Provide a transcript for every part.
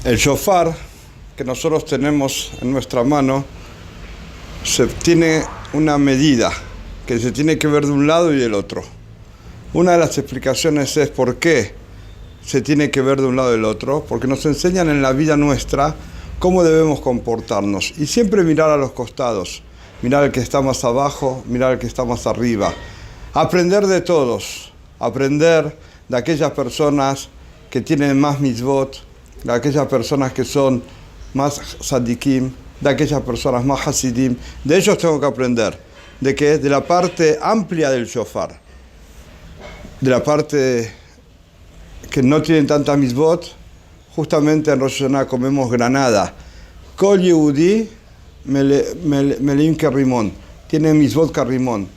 El shofar que nosotros tenemos en nuestra mano tiene una medida que se tiene que ver de un lado y del otro. Una de las explicaciones es por qué se tiene que ver de un lado y del otro, porque nos enseñan en la vida nuestra cómo debemos comportarnos y siempre mirar a los costados, mirar al que está más abajo, mirar al que está más arriba, aprender de todos, aprender de aquellas personas que tienen más mitzvot, de aquellas personas que son más tzadikim, de aquellas personas más hasidim. De ellos tengo que aprender, de la parte amplia del shofar, de la parte que no tienen tanta mitzvot. Justamente en Rosh Hashanah comemos granada. Kol Yehudi Meleim Kerrimón, tiene mitzvot Kerrimón,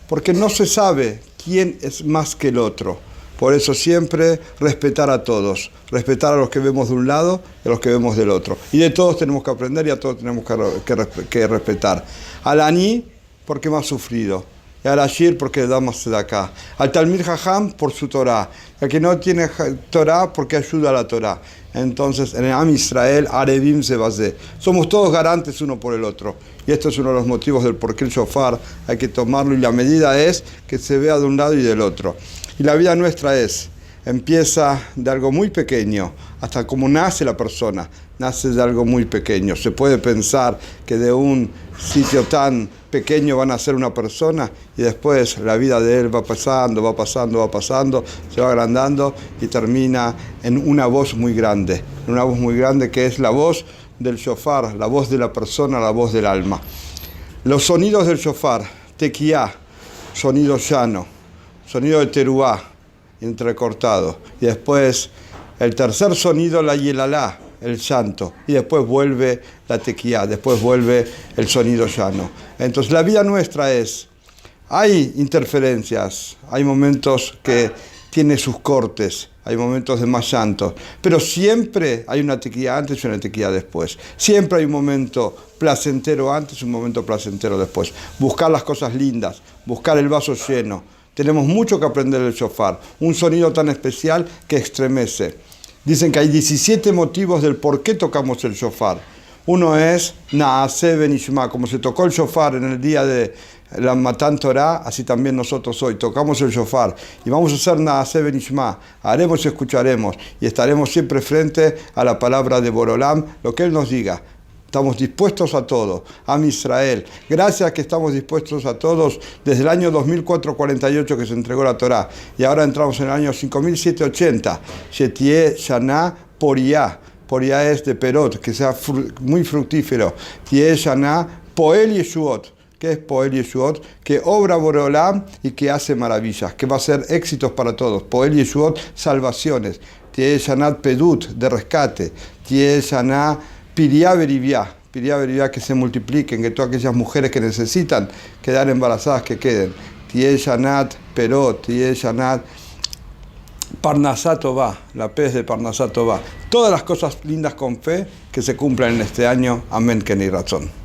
porque no se sabe quién es más que el otro. Por eso siempre respetar a todos, respetar a los que vemos de un lado y a los que vemos del otro. Y de todos tenemos que aprender y a todos tenemos que respetar. Al Ani, porque más sufrido. Y al Ashir, porque da más de acá. Al Talmid Jajam, por su Torah. Y al que no tiene Torah, porque ayuda a la Torah. Entonces, en el Am Israel, Arevim Sebazé. Somos todos garantes uno por el otro. Y esto es uno de los motivos del por qué el shofar hay que tomarlo. Y la medida es que se vea de un lado y del otro. Y la vida nuestra empieza de algo muy pequeño, hasta como nace la persona, nace de algo muy pequeño. Se puede pensar que de un sitio tan pequeño va a nacer una persona y después la vida de él va pasando, se va agrandando y termina en una voz muy grande que es la voz del shofar, la voz de la persona, la voz del alma. Los sonidos del shofar, tequía, sonido llano, sonido de teruá, entrecortado. Y después el tercer sonido, la yelalá, el llanto. Y después vuelve la tequía, después vuelve el sonido llano. Entonces la vida nuestra hay interferencias, hay momentos que tiene sus cortes, hay momentos de más llanto, pero siempre hay una tequía antes y una tequía después. Siempre hay un momento placentero antes y un momento placentero después. Buscar las cosas lindas, buscar el vaso lleno. Tenemos mucho que aprender del shofar, un sonido tan especial que estremece. Dicen que hay 17 motivos del por qué tocamos el shofar. Uno es Naaseh Benishma, como se tocó el shofar en el día de la Matan Torah, así también nosotros hoy tocamos el shofar y vamos a hacer Naaseh Benishma, haremos y escucharemos y estaremos siempre frente a la palabra de Borolam, lo que Él nos diga. Estamos dispuestos a todo, Am Israel. Gracias que estamos dispuestos a todos desde el año 2448 que se entregó la Torá. Y ahora entramos en el año 5780. Shetie Shana Poriá. Poriá es de Perot, que sea muy fructífero. Tie Shana Poel Yeshuot. ¿Qué es Poel Yeshuot? Que obra Boreolam y que hace maravillas, que va a ser éxitos para todos. Poel Yeshuot, salvaciones. Tie Shana Pedut, de rescate. Tie Shana Piriá Berivia, que se multipliquen, que todas aquellas mujeres que necesitan quedar embarazadas, que queden. Tie Shanat Perot, Tie Shanat Parnasá Tová, la pez de Parnasá Tová. Todas las cosas lindas con fe que se cumplan en este año. Amén, Keni Razón.